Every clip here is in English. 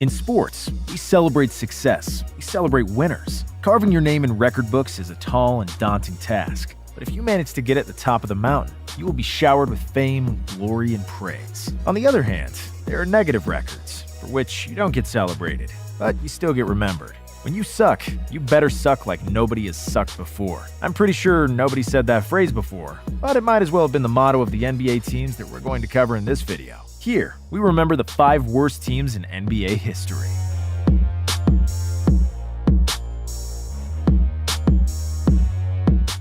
In sports, we celebrate success. We celebrate winners. Carving your name in record books is a tall and daunting task. But if you manage to get at the top of the mountain, you will be showered with fame, glory, and praise. On the other hand, there are negative records, for which you don't get celebrated, but you still get remembered. When you suck, you better suck like nobody has sucked before. I'm pretty sure nobody said that phrase before, but it might as well have been the motto of the NBA teams that we're going to cover in this video. Here, we remember the 5 worst teams in NBA history.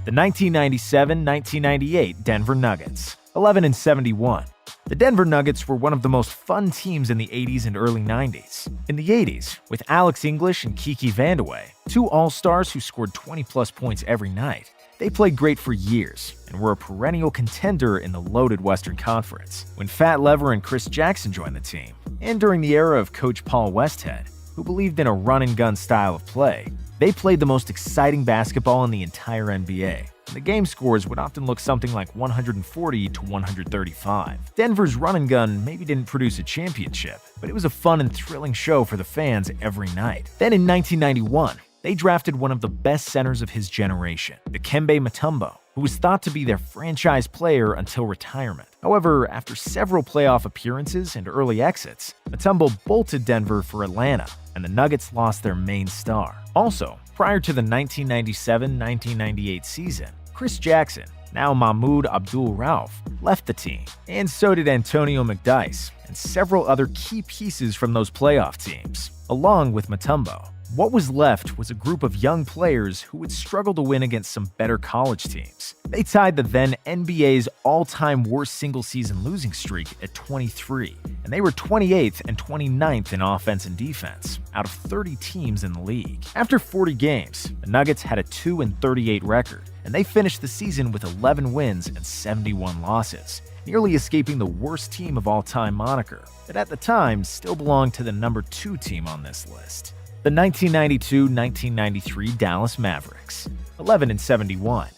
The 1997-1998 Denver Nuggets, 11-71. The Denver Nuggets were one of the most fun teams in the 80s and early 90s. In the 80s, with Alex English and Kiki Vandeweghe, 2 all-stars who scored 20-plus points every night, they played great for years and were a perennial contender in the loaded Western Conference. When Fat Lever and Chris Jackson joined the team, and during the era of Coach Paul Westhead, who believed in a run-and-gun style of play, they played the most exciting basketball in the entire NBA. The game scores would often look something like 140 to 135. Denver's run-and-gun maybe didn't produce a championship, but it was a fun and thrilling show for the fans every night. Then in 1991, they drafted one of the best centers of his generation, Dikembe Mutombo, who was thought to be their franchise player until retirement. However, after several playoff appearances and early exits, Mutombo bolted Denver for Atlanta, and the Nuggets lost their main star. Also, prior to the 1997-1998 season, Chris Jackson, now Mahmoud Abdul-Rauf, left the team, and so did Antonio McDyess and several other key pieces from those playoff teams, along with Mutombo. What was left was a group of young players who would struggle to win against some better college teams. They tied the then NBA's all-time worst single-season losing streak at 23, and they were 28th and 29th in offense and defense, out of 30 teams in the league. After 40 games, the Nuggets had a 2-38 record, and they finished the season with 11 wins and 71 losses, nearly escaping the worst team of all-time moniker, that at the time still belonged to the number 2 team on this list. The 1992-1993 Dallas Mavericks, 11-71.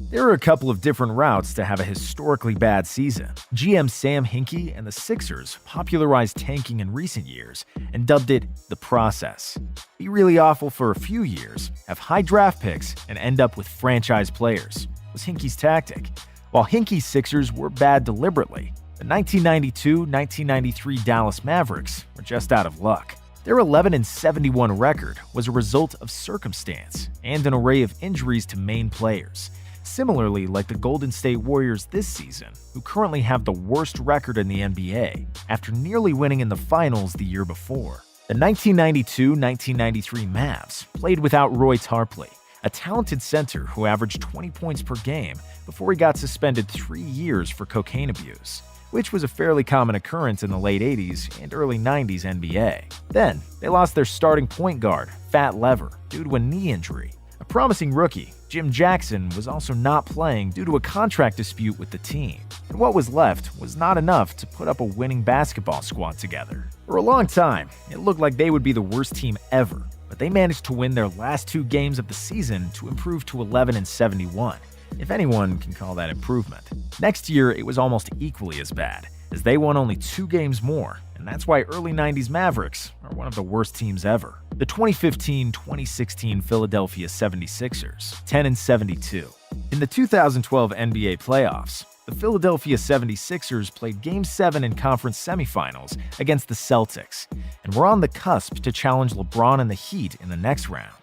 There are a couple of different routes to have a historically bad season. GM Sam Hinkie and the Sixers popularized tanking in recent years and dubbed it the process. Be really awful for a few years, have high draft picks, and end up with franchise players, was Hinkie's tactic. While Hinkie's Sixers were bad deliberately, the 1992-1993 Dallas Mavericks were just out of luck. Their 11-71 record was a result of circumstance and an array of injuries to main players, similarly like the Golden State Warriors this season, who currently have the worst record in the NBA after nearly winning in the finals the year before. The 1992-1993 Mavs played without Roy Tarpley, a talented center who averaged 20 points per game before he got suspended 3 years for cocaine abuse, which was a fairly common occurrence in the late 80s and early 90s NBA. Then, they lost their starting point guard, Fat Lever, due to a knee injury. A promising rookie, Jim Jackson, was also not playing due to a contract dispute with the team, and what was left was not enough to put up a winning basketball squad together. For a long time, it looked like they would be the worst team ever, but they managed to win their last 2 games of the season to improve to 11-71. If anyone can call that improvement. Next year, it was almost equally as bad, as they won only 2 games more, and that's why early 90s Mavericks are one of the worst teams ever. The 2015-2016 Philadelphia 76ers, 10-72. In the 2012 NBA playoffs, the Philadelphia 76ers played Game 7 in conference semifinals against the Celtics, and were on the cusp to challenge LeBron and the Heat in the next round.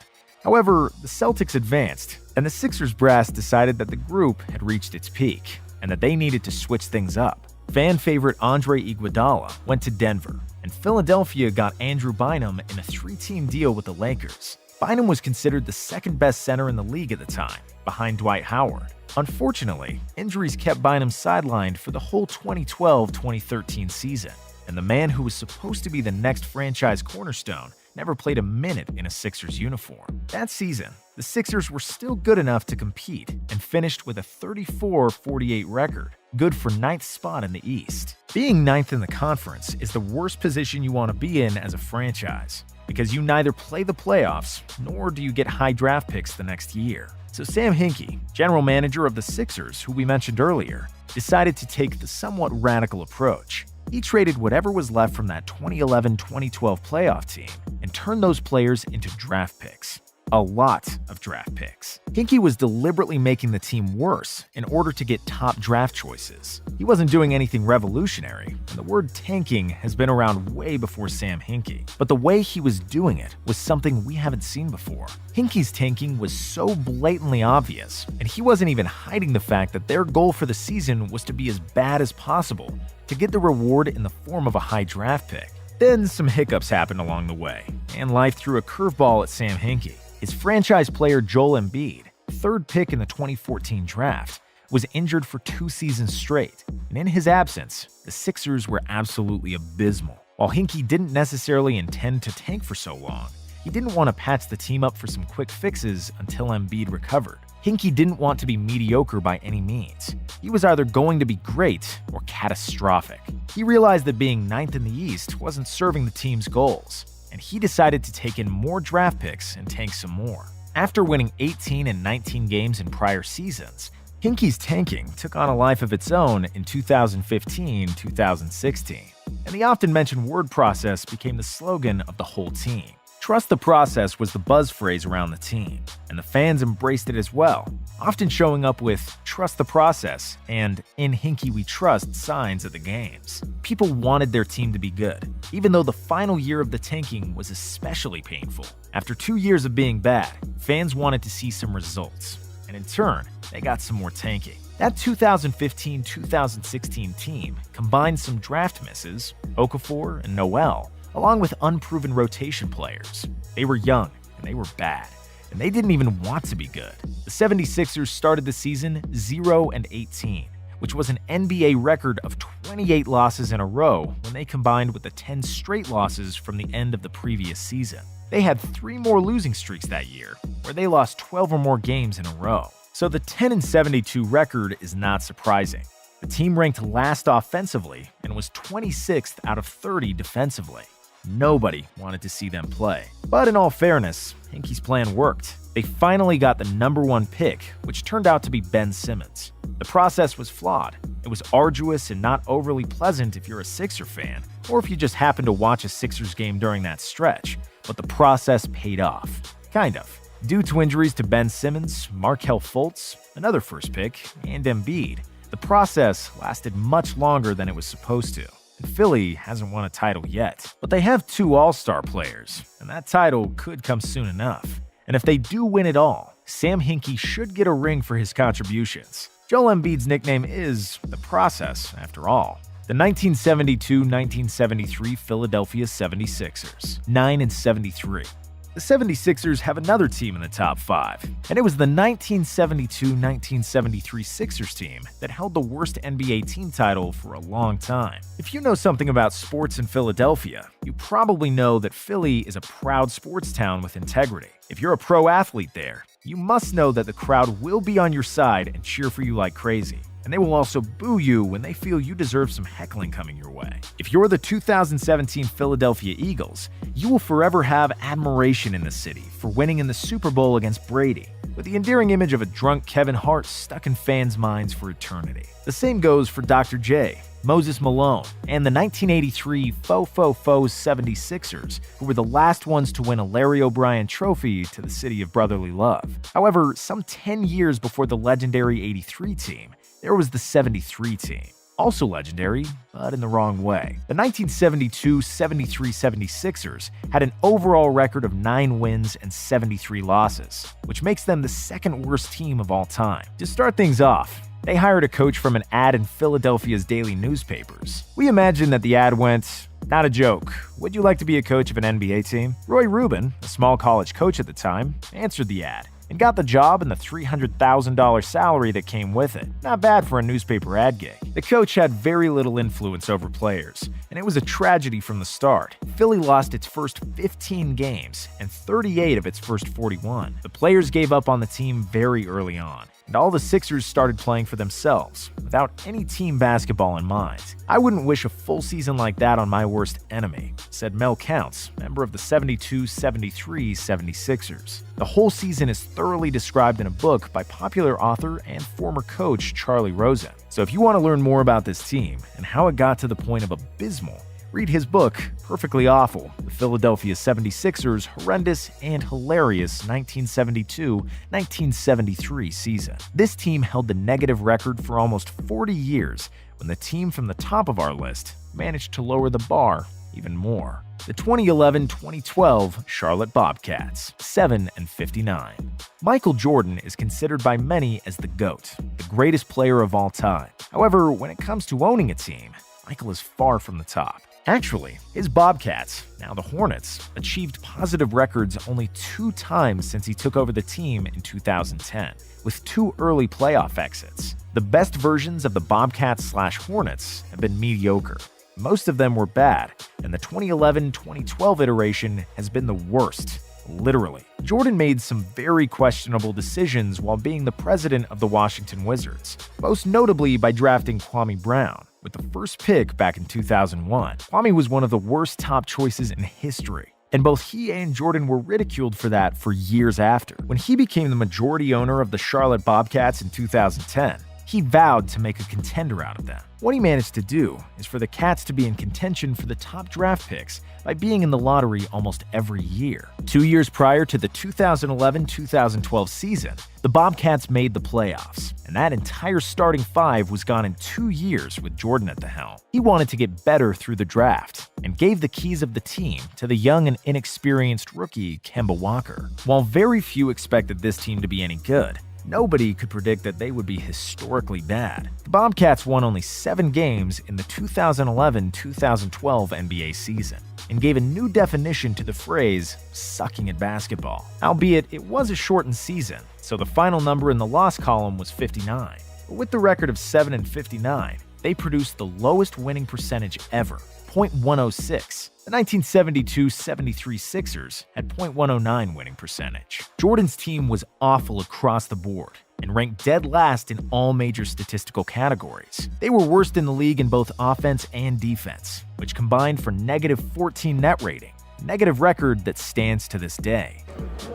However, the Celtics advanced, and the Sixers brass decided that the group had reached its peak, and that they needed to switch things up. Fan favorite Andre Iguodala went to Denver, and Philadelphia got Andrew Bynum in a 3-team deal with the Lakers. Bynum was considered the second-best center in the league at the time, behind Dwight Howard. Unfortunately, injuries kept Bynum sidelined for the whole 2012-2013 season, and the man who was supposed to be the next franchise cornerstone never played a minute in a Sixers uniform. That season, the Sixers were still good enough to compete and finished with a 34-48 record, good for 9th spot in the East. Being 9th in the conference is the worst position you want to be in as a franchise, because you neither play the playoffs nor do you get high draft picks the next year. So Sam Hinkie, general manager of the Sixers, who we mentioned earlier, decided to take the somewhat radical approach. He traded whatever was left from that 2011-2012 playoff team and turned those players into draft picks. A lot of draft picks. Hinkie was deliberately making the team worse in order to get top draft choices. He wasn't doing anything revolutionary, and the word tanking has been around way before Sam Hinkie. But the way he was doing it was something we haven't seen before. Hinkie's tanking was so blatantly obvious, and he wasn't even hiding the fact that their goal for the season was to be as bad as possible, to get the reward in the form of a high draft pick. Then some hiccups happened along the way, and life threw a curveball at Sam Hinkie. His franchise player Joel Embiid, third pick in the 2014 draft, was injured for 2 seasons straight, and in his absence, the Sixers were absolutely abysmal. While Hinkie didn't necessarily intend to tank for so long, he didn't want to patch the team up for some quick fixes until Embiid recovered. Hinkie didn't want to be mediocre by any means. He was either going to be great or catastrophic. He realized that being ninth in the East wasn't serving the team's goals, and he decided to take in more draft picks and tank some more. After winning 18 and 19 games in prior seasons, Hinkie's tanking took on a life of its own in 2015-2016, and the often-mentioned word process became the slogan of the whole team. Trust the process was the buzz phrase around the team, and the fans embraced it as well, often showing up with "Trust the process" and "In Hinkie we trust" signs at the games. People wanted their team to be good, even though the final year of the tanking was especially painful. After 2 years of being bad, fans wanted to see some results, and in turn, they got some more tanking. That 2015-2016 team combined some draft misses, Okafor and Noel, along with unproven rotation players. They were young, and they were bad, and they didn't even want to be good. The 76ers started the season 0-18, which was an NBA record of 28 losses in a row when they combined with the 10 straight losses from the end of the previous season. They had 3 more losing streaks that year, where they lost 12 or more games in a row. So the 10-72 record is not surprising. The team ranked last offensively and was 26th out of 30 defensively. Nobody wanted to see them play. But in all fairness, Hinkie's plan worked. They finally got the #1 pick, which turned out to be Ben Simmons. The process was flawed. It was arduous and not overly pleasant if you're a Sixer fan, or if you just happened to watch a Sixers game during that stretch, but the process paid off. Kind of. Due to injuries to Ben Simmons, Markelle Fultz, another first pick, and Embiid, the process lasted much longer than it was supposed to. Philly hasn't won a title yet, but they have 2 All-Star players, and that title could come soon enough. And if they do win it all, Sam Hinkie should get a ring for his contributions. Joel Embiid's nickname is the process, after all. The 1972-1973 Philadelphia 76ers, 9-73. The 76ers have another team in the top 5, and it was the 1972-1973 Sixers team that held the worst NBA team title for a long time. If you know something about sports in Philadelphia, you probably know that Philly is a proud sports town with integrity. If you're a pro athlete there, you must know that the crowd will be on your side and cheer for you like crazy. And they will also boo you when they feel you deserve some heckling coming your way. If you're the 2017 Philadelphia Eagles, you will forever have admiration in the city for winning in the Super Bowl against Brady, with the endearing image of a drunk Kevin Hart stuck in fans' minds for eternity. The same goes for Dr. J, Moses Malone, and the 1983 Faux 76ers, who were the last ones to win a Larry O'Brien trophy to the city of brotherly love. However, some 10 years before the legendary 83 team, there was the 73 team. Also legendary, but in the wrong way. The 1972-73 76ers had an overall record of 9 wins and 73 losses, which makes them the second worst team of all time. To start things off, they hired a coach from an ad in Philadelphia's daily newspapers. We imagine that the ad went, "Not a joke. Would you like to be a coach of an NBA team?" Roy Rubin, a small college coach at the time, answered the ad and got the job and the $300,000 salary that came with it. Not bad for a newspaper ad gig. The coach had very little influence over players, and it was a tragedy from the start. Philly lost its first 15 games and 38 of its first 41. The players gave up on the team very early on, and all the Sixers started playing for themselves, without any team basketball in mind. "I wouldn't wish a full season like that on my worst enemy," said Mel Counts, member of the 72-73 76ers. The whole season is thoroughly described in a book by popular author and former coach Charlie Rosen. So if you want to learn more about this team and how it got to the point of abysmal, read his book, Perfectly Awful, The Philadelphia 76ers' Horrendous and Hilarious 1972-1973 season. This team held the negative record for almost 40 years when the team from the top of our list managed to lower the bar even more. The 2011-2012 Charlotte Bobcats, 7-59. Michael Jordan is considered by many as the GOAT, the greatest player of all time. However, when it comes to owning a team, Michael is far from the top. Actually, his Bobcats, now the Hornets, achieved positive records only 2 times since he took over the team in 2010, with 2 early playoff exits. The best versions of the Bobcats/Hornets have been mediocre. Most of them were bad, and the 2011-2012 iteration has been the worst, literally. Jordan made some very questionable decisions while being the president of the Washington Wizards, most notably by drafting Kwame Brown with the first pick back in 2001. Kwame was one of the worst top choices in history, and both he and Jordan were ridiculed for that for years after. When he became the majority owner of the Charlotte Bobcats in 2010, he vowed to make a contender out of them. What he managed to do is for the Cats to be in contention for the top draft picks by being in the lottery almost every year. 2 years prior to the 2011-2012 season, the Bobcats made the playoffs, and that entire starting 5 was gone in 2 years with Jordan at the helm. He wanted to get better through the draft and gave the keys of the team to the young and inexperienced rookie Kemba Walker. While very few expected this team to be any good, nobody could predict that they would be historically bad. The Bobcats won only 7 games in the 2011-2012 NBA season and gave a new definition to the phrase "sucking at basketball." Albeit, it was a shortened season, so the final number in the loss column was 59. But with the record of 7-59, they produced the lowest winning percentage ever, .106. The 1972-73 Sixers had .109 winning percentage. Jordan's team was awful across the board and ranked dead last in all major statistical categories. They were worst in the league in both offense and defense, which combined for -14 net rating, a negative record that stands to this day.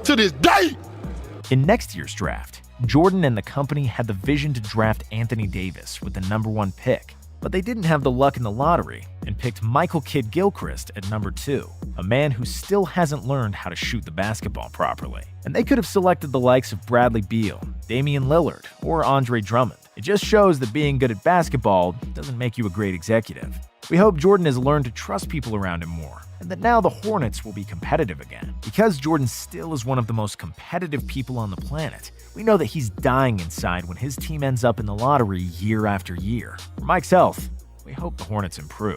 To this day! In next year's draft, Jordan and the company had the vision to draft Anthony Davis with the number 1 pick. But they didn't have the luck in the lottery and picked Michael Kidd-Gilchrist at number 2, a man who still hasn't learned how to shoot the basketball properly. And they could have selected the likes of Bradley Beal, Damian Lillard, or Andre Drummond. It just shows that being good at basketball doesn't make you a great executive. We hope Jordan has learned to trust people around him more, and that now the Hornets will be competitive again. Because Jordan still is one of the most competitive people on the planet, we know that he's dying inside when his team ends up in the lottery year after year. For Mike's health, we hope the Hornets improve.